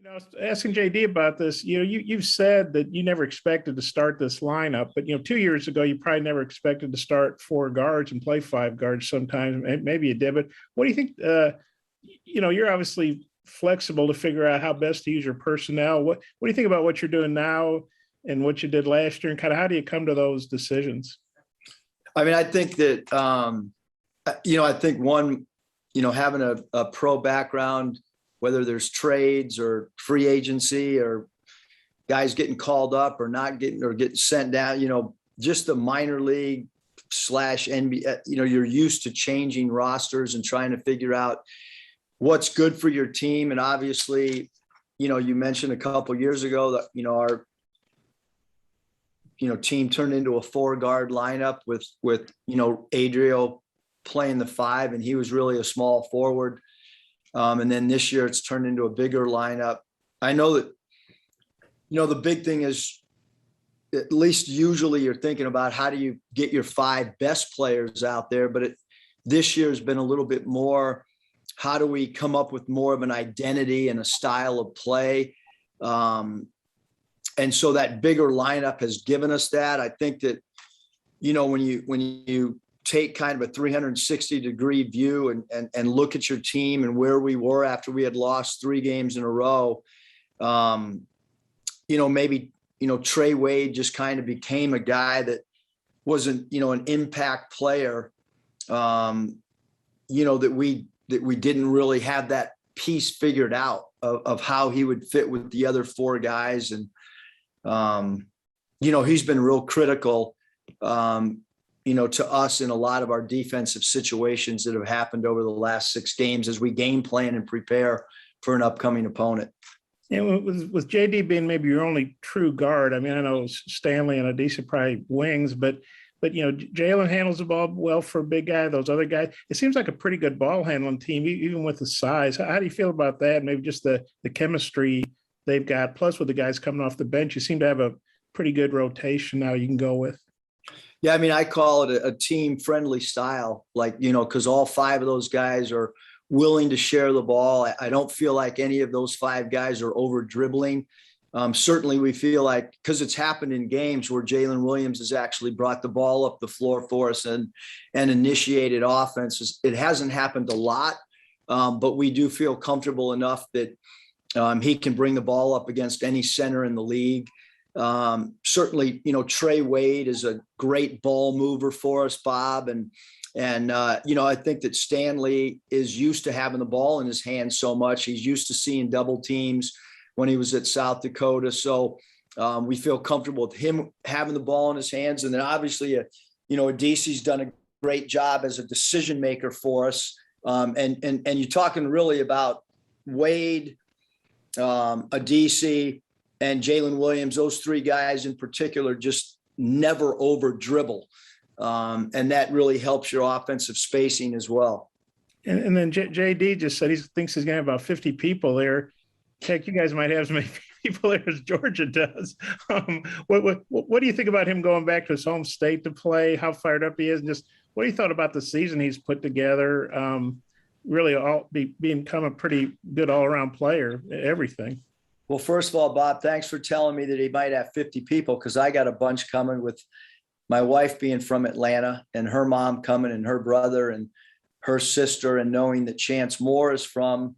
I was asking JD about this. You've said that you never expected to start this lineup, but 2 years ago you probably never expected to start four guards and play five guards. Sometimes maybe you did, but what do you think? You're obviously flexible to figure out how best to use your personnel. What do you think about what you're doing now and what you did last year, and kind of how do you come to those decisions? I mean, I think that I think one, having a pro background, whether there's trades or free agency or guys getting called up or not getting sent down, just the minor league / NBA, you're used to changing rosters and trying to figure out what's good for your team. And obviously, you mentioned a couple of years ago that, our, team turned into a 4-guard lineup with Adrio playing the 5, and he was really a small forward. And then this year it's turned into a bigger lineup. I know that, the big thing is, at least usually you're thinking about how do you get your 5 best players out there. But this year has been a little bit more, how do we come up with more of an identity and a style of play? And so that bigger lineup has given us that. I think that, when you take kind of a 360-degree view and look at your team and where we were after we had lost 3 games in a row, maybe, Trey Wade just kind of became a guy that wasn't, an impact player, that we didn't really have that piece figured out of how he would fit with the other 4 guys. And, he's been real critical, to us in a lot of our defensive situations that have happened over the last 6 games as we game plan and prepare for an upcoming opponent. And with JD being maybe your only true guard, I mean, I know Stanley and Adisa probably wings, but Jalen handles the ball well for a big guy. Those other guys, it seems like a pretty good ball handling team, even with the size. How do you feel about that? Maybe just the chemistry they've got, plus with the guys coming off the bench, you seem to have a pretty good rotation now you can go with. Yeah, I mean, I call it a team-friendly style, because all 5 of those guys are willing to share the ball. I don't feel like any of those 5 guys are over-dribbling. Certainly we feel like, because it's happened in games where Jalen Williams has actually brought the ball up the floor for us and initiated offenses. It hasn't happened a lot, but we do feel comfortable enough that he can bring the ball up against any center in the league. Certainly, Trey Wade is a great ball mover for us, Bob. And I think that Stanley is used to having the ball in his hands so much. He's used to seeing double teams when he was at South Dakota. So we feel comfortable with him having the ball in his hands. And then obviously, Adisi's done a great job as a decision maker for us. And you're talking really about Wade, Adisi, and Jalen Williams. Those 3 guys in particular just never over dribble. And that really helps your offensive spacing as well. And then JD just said he thinks he's going to have about 50 people there. Heck, you guys might have as many people there as Georgia does. What do you think about him going back to his home state to play? How fired up he is? And just what do you thought about the season he's put together? Really become a pretty good all-around player, everything. Well, first of all, Bob, thanks for telling me that he might have 50 people, because I got a bunch coming, with my wife being from Atlanta and her mom coming and her brother and her sister, and knowing that Chance Moore is from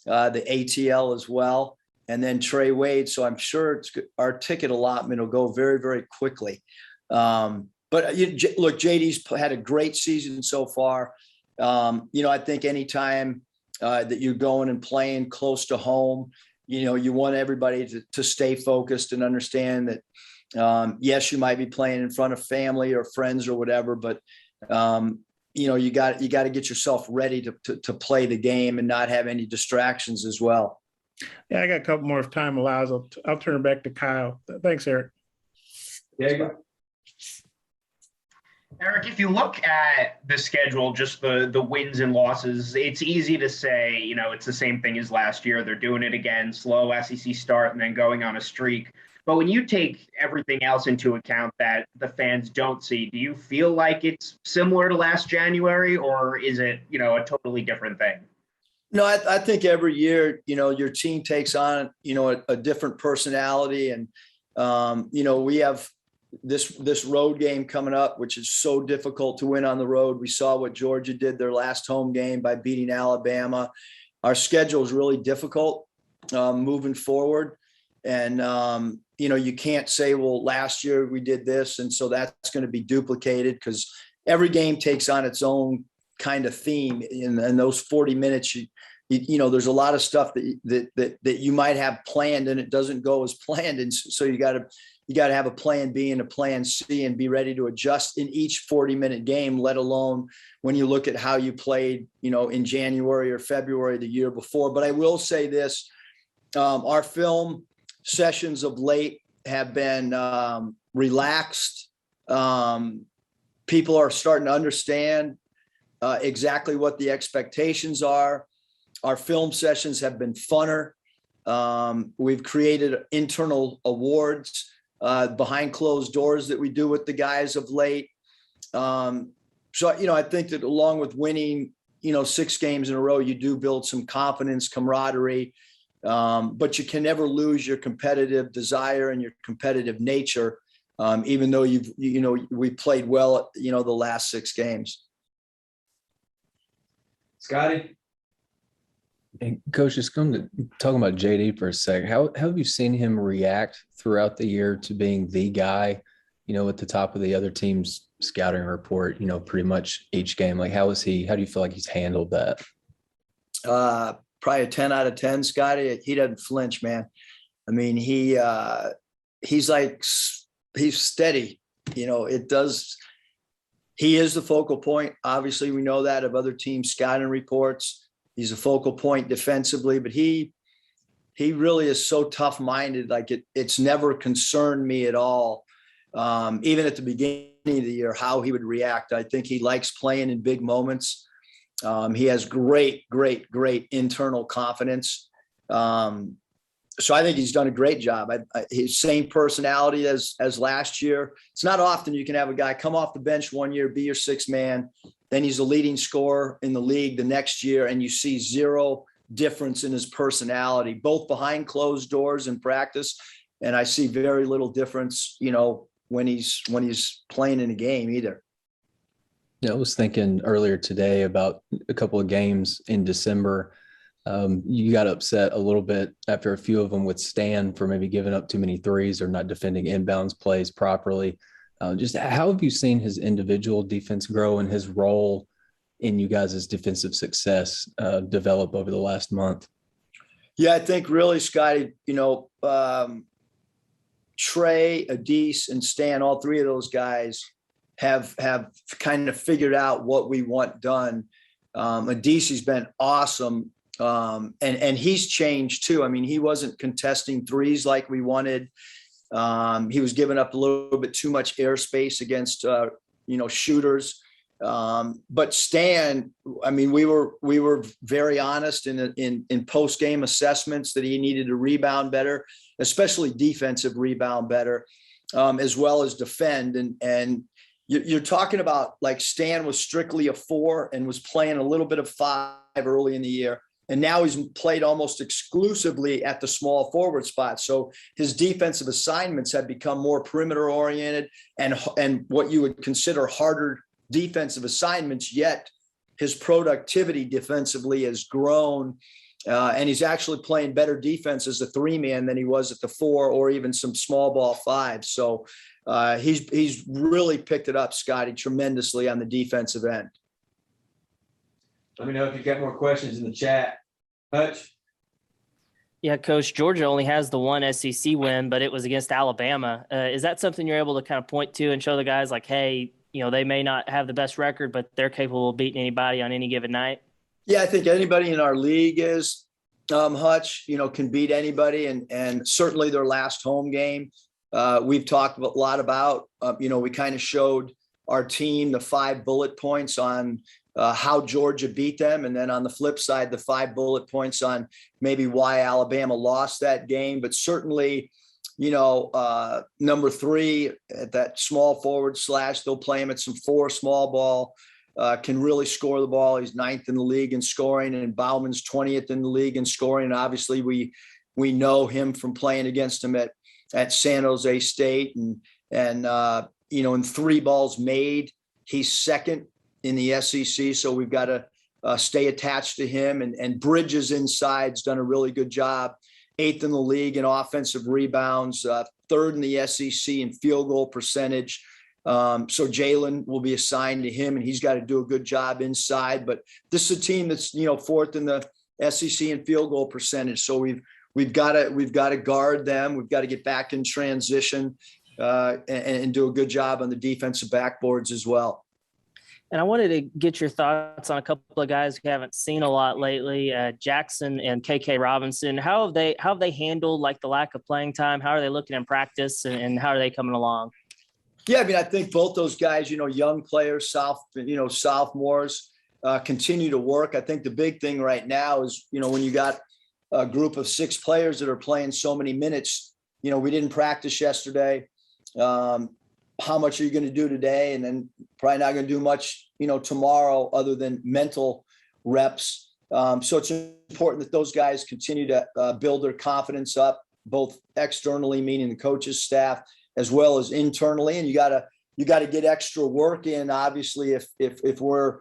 the ATL as well, and then Trey Wade. So I'm sure our ticket allotment will go very, very quickly. But look, JD's had a great season so far. I think anytime that you're going and playing close to home, you want everybody to stay focused and understand that, yes, you might be playing in front of family or friends or whatever, but, you got to get yourself ready to play the game and not have any distractions as well. Yeah, I got a couple more if time allows. I'll turn it back to Kyle. Thanks, Eric. There you go. Eric, if you look at the schedule, just the wins and losses, it's easy to say, it's the same thing as last year. They're doing it again, slow SEC start and then going on a streak. But when you take everything else into account that the fans don't see, do you feel like it's similar to last January, or is it, a totally different thing? No, I think every year, your team takes on, a different personality. And, we have this road game coming up, which is so difficult to win on the road. We saw what Georgia did their last home game by beating Alabama. Our schedule is really difficult moving forward. And, you can't say, well, last year we did this, and so that's going to be duplicated, because every game takes on its own kind of theme. In those 40 minutes, there's a lot of stuff that you might have planned and it doesn't go as planned. And so you got to have a plan B and a plan C and be ready to adjust in each 40-minute game, let alone when you look at how you played, in January or February the year before. But I will say this, our film sessions of late have been relaxed. People are starting to understand exactly what the expectations are. Our film sessions have been funner. We've created internal awards behind closed doors that we do with the guys of late. So, I think that along with winning, 6 games in a row, you do build some confidence, camaraderie, but you can never lose your competitive desire and your competitive nature, even though we played well, the last 6 games. Scotty? And Coach, just going to talking about JD for a sec. How have you seen him react throughout the year to being the guy, at the top of the other team's scouting report, pretty much each game? Like, how do you feel like he's handled that? Probably a 10 out of 10, Scotty. He doesn't flinch, man. I mean, he's steady. He is the focal point. Obviously, we know that of other teams' scouting reports. He's a focal point defensively, but he really is so tough-minded. Like it's never concerned me at all. Even at the beginning of the year, how he would react. I think he likes playing in big moments. He has great internal confidence. So I think he's done a great job. His same personality as last year. It's not often you can have a guy come off the bench one year, be your 6th man, then he's the leading scorer in the league the next year, and you see zero difference in his personality, both behind closed doors in practice, and I see very little difference, when he's playing in a game either. Yeah, I was thinking earlier today about a couple of games in December. You got upset a little bit after a few of them with Stan for maybe giving up too many threes or not defending inbounds plays properly. Just how have you seen his individual defense grow and his role in you guys' defensive success develop over the last month? Yeah, I think really, Scotty, Trey, Adise, and Stan, all 3 of those guys have kind of figured out what we want done. Adise has been awesome. And he's changed too. I mean, he wasn't contesting threes like we wanted. He was giving up a little bit too much airspace against, shooters. But Stan, I mean, we were very honest in post-game assessments that he needed to rebound better, especially defensive rebound better, as well as defend. And you're talking about, like, Stan was strictly a 4 and was playing a little bit of 5 early in the year. And now he's played almost exclusively at the small forward spot. So his defensive assignments have become more perimeter oriented and what you would consider harder defensive assignments, yet his productivity defensively has grown. And he's actually playing better defense as a 3-man than he was at the 4 or even some small ball 5. So he's really picked it up, Scotty, tremendously on the defensive end. Let me know if you've got more questions in the chat. Hutch? Yeah, Coach, Georgia only has the one SEC win, but it was against Alabama. Is that something you're able to kind of point to and show the guys like, hey, they may not have the best record, but they're capable of beating anybody on any given night? Yeah, I think anybody in our league is, Hutch, can beat anybody. And certainly their last home game, we've talked a lot about, we kind of showed our team the 5 bullet points on how Georgia beat them. And then on the flip side, the 5 bullet points on maybe why Alabama lost that game. But certainly, number 3 at that small forward / they'll play him at some 4 small ball. can really score the ball. He's 9th in the league in scoring, and Bauman's 20th in the league in scoring. And obviously we know him from playing against him at San Jose State, and in 3 balls made, he's 2nd in the SEC. So we've got to stay attached to him, and Bridges inside's done a really good job. 8th in the league in offensive rebounds, 3rd in the SEC in field goal percentage. So Jalen will be assigned to him, and he's got to do a good job inside. But this is a team that's 4th in the SEC in field goal percentage. So we've got to guard them. We've got to get back in transition and do a good job on the defensive backboards as well. And I wanted to get your thoughts on a couple of guys we haven't seen a lot lately, Jackson and KK Robinson. How have they handled like the lack of playing time? How are they looking in practice, and how are they coming along? Yeah, I mean, I think both those guys, young players, sophomores, continue to work. I think the big thing right now is, when you got a group of 6 players that are playing so many minutes, we didn't practice yesterday. How much are you going to do today? And then probably not going to do much, tomorrow other than mental reps. So it's important that those guys continue to build their confidence up, both externally, meaning the coaches, staff, as well as internally. And you got to get extra work in, obviously, if we're,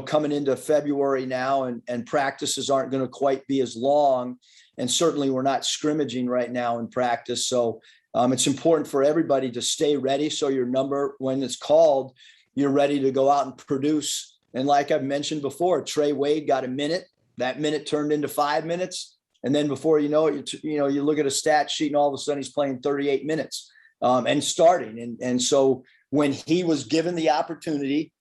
coming into February now and practices aren't going to quite be as long. And certainly we're not scrimmaging right now in practice. So it's important for everybody to stay ready. So your number, when it's called, you're ready to go out and produce. And like I've mentioned before, Trey Wade got a minute. That minute turned into 5 minutes. And then before you know it, you look at a stat sheet and all of a sudden he's playing 38 minutes and starting. And so when he was given the opportunity,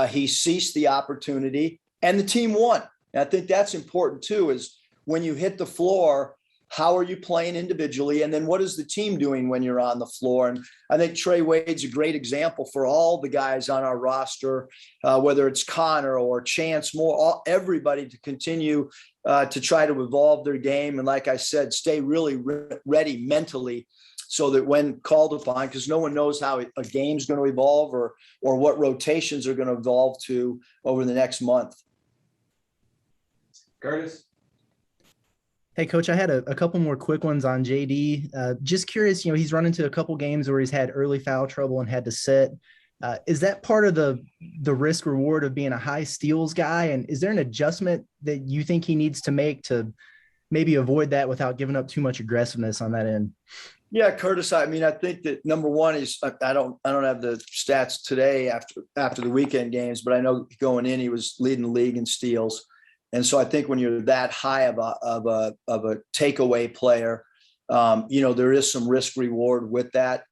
he seized the opportunity and the team won. And I think that's important too, is when you hit the floor, how are you playing individually? And then what is the team doing when you're on the floor? And I think Trey Wade's a great example for all the guys on our roster, whether it's Connor or Chance Moore, everybody to continue to try to evolve their game. And like I said, stay really ready mentally so that when called upon, because no one knows how a game's going to evolve or what rotations are going to evolve to over the next month. Curtis? Hey, Coach, I had a couple more quick ones on JD. Just curious, he's run into a couple games where he's had early foul trouble and had to sit. Is that part of the risk reward of being a high steals guy? And is there an adjustment that you think he needs to make to maybe avoid that without giving up too much aggressiveness on that end? Yeah, Curtis, I mean, I think that number one is I don't have the stats today after the weekend games, but I know going in, he was leading the league in steals. And so I think when you're that high of a takeaway player, there is some risk reward with that.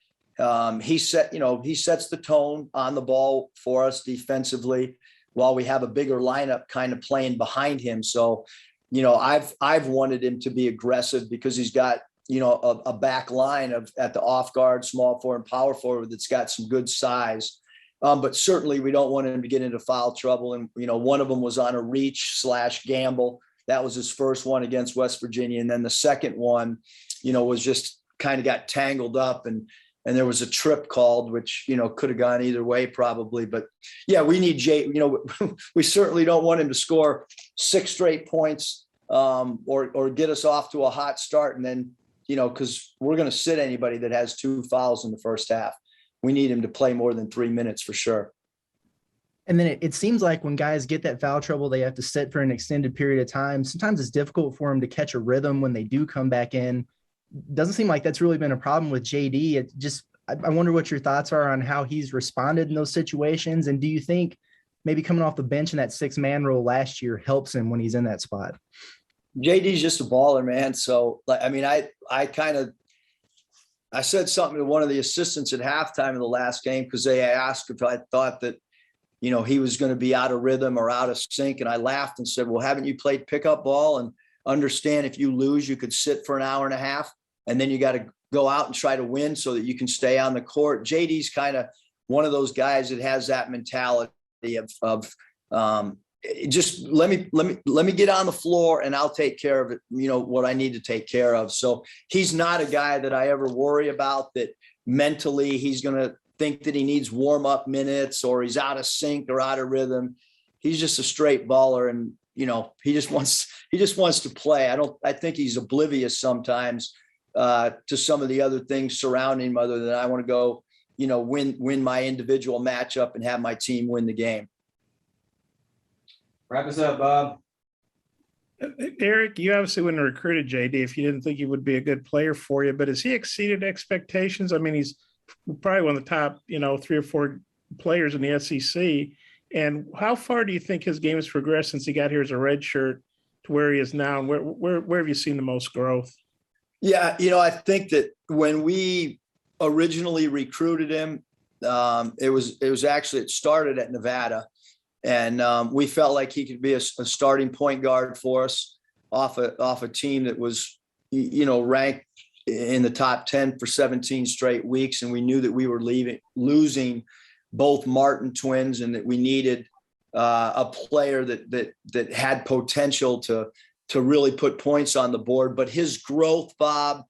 He sets the tone on the ball for us defensively while we have a bigger lineup kind of playing behind him. So, I've wanted him to be aggressive because he's got, a back line at the off guard, small forward, power forward that's got some good size. But certainly we don't want him to get into foul trouble. And, one of them was on a reach/gamble. That was his first one against West Virginia. And then the second one, was just kind of got tangled up and there was a trip called, which, could have gone either way probably. But yeah, we need Jay, we certainly don't want him to score 6 straight points or get us off to a hot start. And then, because we're going to sit anybody that has 2 fouls in the first half. We need him to play more than 3 minutes for sure. And then it seems like when guys get that foul trouble, they have to sit for an extended period of time. Sometimes it's difficult for them to catch a rhythm when they do come back in. Doesn't seem like that's really been a problem with JD. I wonder what your thoughts are on how he's responded in those situations. And do you think maybe coming off the bench in that 6-man role last year helps him when he's in that spot? JD's just a baller, man. So, I said something to one of the assistants at halftime of the last game because they asked if I thought that, he was going to be out of rhythm or out of sync. And I laughed and said, well, haven't you played pickup ball and understand if you lose, you could sit for an hour and a half and then you got to go out and try to win so that you can stay on the court. JD's kind of one of those guys that has that mentality of just let me get on the floor and I'll take care of it, what I need to take care of. So he's not a guy that I ever worry about that mentally he's going to think that he needs warm-up minutes or he's out of sync or out of rhythm. He's just a straight baller, and he just wants to play. I think he's oblivious sometimes to some of the other things surrounding him, other than I want to go, win my individual matchup and have my team win the game. Wrap us up, Bob. Eric, you obviously wouldn't have recruited JD if you didn't think he would be a good player for you, but has he exceeded expectations? I mean, he's probably one of the top, 3 or 4 players in the SEC. And how far do you think his game has progressed since he got here as a redshirt to where he is now? And where have you seen the most growth? Yeah, I think that when we originally recruited him, it started at Nevada. And we felt like he could be a starting point guard for us off a team that was, ranked in the top 10 for 17 straight weeks. And we knew that we were losing both Martin twins, and that we needed a player that had potential to really put points on the board. But his growth, Bob,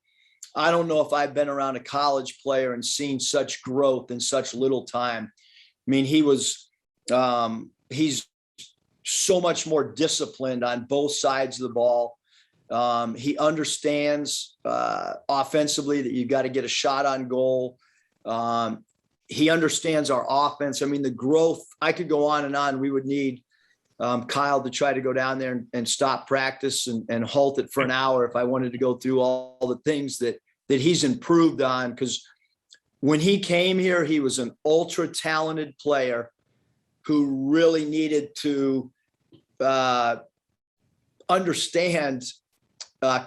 I don't know if I've been around a college player and seen such growth in such little time. I mean, he's so much more disciplined on both sides of the ball. He understands offensively that you've got to get a shot on goal. He understands our offense. I mean, the growth, I could go on and on. We would need Kyle to try to go down there and stop practice and halt it for an hour if I wanted to go through all the things that he's improved on. Because when he came here, he was an ultra talented player who really needed to understand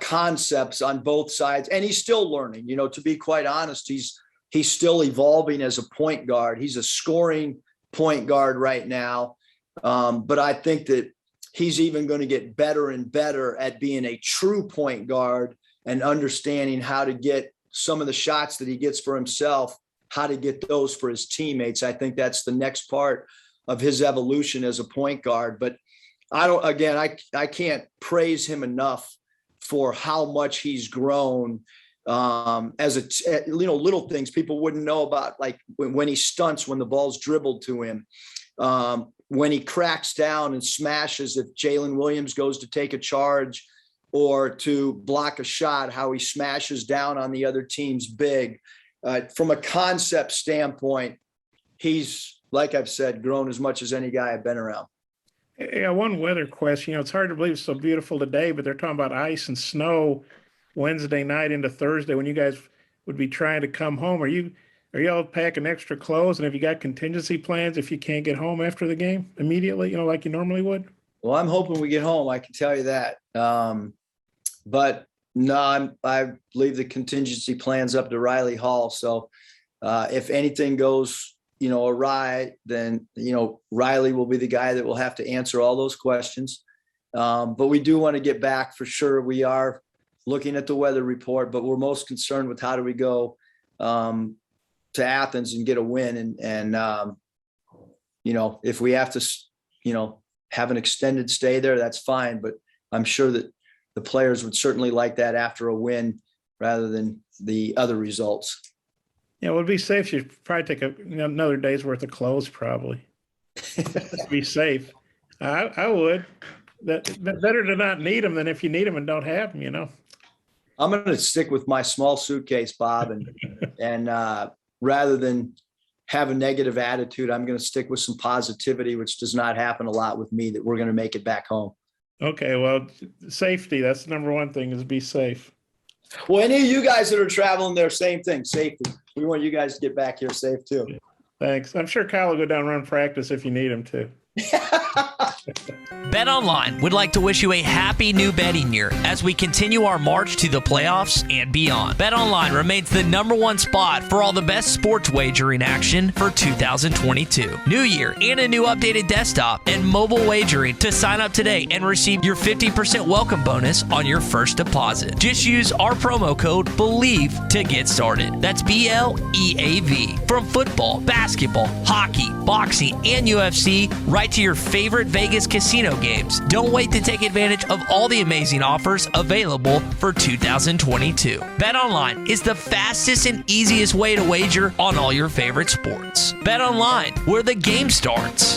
concepts on both sides. And he's still learning, to be quite honest, he's still evolving as a point guard. He's a scoring point guard right now. But I think that he's even going to get better and better at being a true point guard and understanding how to get some of the shots that he gets for himself, how to get those for his teammates. I think that's the next part of his evolution as a point guard. But I can't praise him enough for how much he's grown as little things people wouldn't know about, like when he stunts, when the ball's dribbled to him, when he cracks down and smashes, if Jalen Williams goes to take a charge or to block a shot, how he smashes down on the other team's big. From a concept standpoint, he's, like I've said, grown as much as any guy I've been around. Yeah, one weather question. It's hard to believe it's so beautiful today, but they're talking about ice and snow Wednesday night into Thursday when you guys would be trying to come home. Are y'all packing extra clothes? And have you got contingency plans if you can't get home after the game immediately, like you normally would? Well, I'm hoping we get home. I can tell you that. But no, I leave the contingency plans up to Riley Hall. So if anything goes, awry, then, Riley will be the guy that will have to answer all those questions. But we do want to get back for sure. We are looking at the weather report, but we're most concerned with how do we go to Athens and get a win. And if we have to, have an extended stay there, that's fine. But I'm sure that the players would certainly like that after a win rather than the other results. Yeah, well, it'd be safe. You'd probably take another day's worth of clothes, probably. To be safe. I would. That better to not need them than if you need them and don't have them, I'm going to stick with my small suitcase, Bob, and rather than have a negative attitude, I'm going to stick with some positivity, which does not happen a lot with me, that we're going to make it back home. Okay, well, safety, that's the number one thing, is be safe. Well, any of you guys that are traveling there, same thing, safety. We want you guys to get back here safe too. Thanks. I'm sure Kyle will go down and run practice if you need him to. BetOnline would like to wish you a happy new betting year as we continue our march to the playoffs and beyond. BetOnline remains the #1 spot for all the best sports wagering action for 2022. New year and a new updated desktop and mobile wagering to sign up today and receive your 50% welcome bonus on your first deposit. Just use our promo code BELIEVE to get started. That's BLEAV. From football, basketball, hockey, boxing, and UFC right to your favorite Vegas casino games. Don't wait to take advantage of all the amazing offers available for 2022. BetOnline is the fastest and easiest way to wager on all your favorite sports. BetOnline, where the game starts.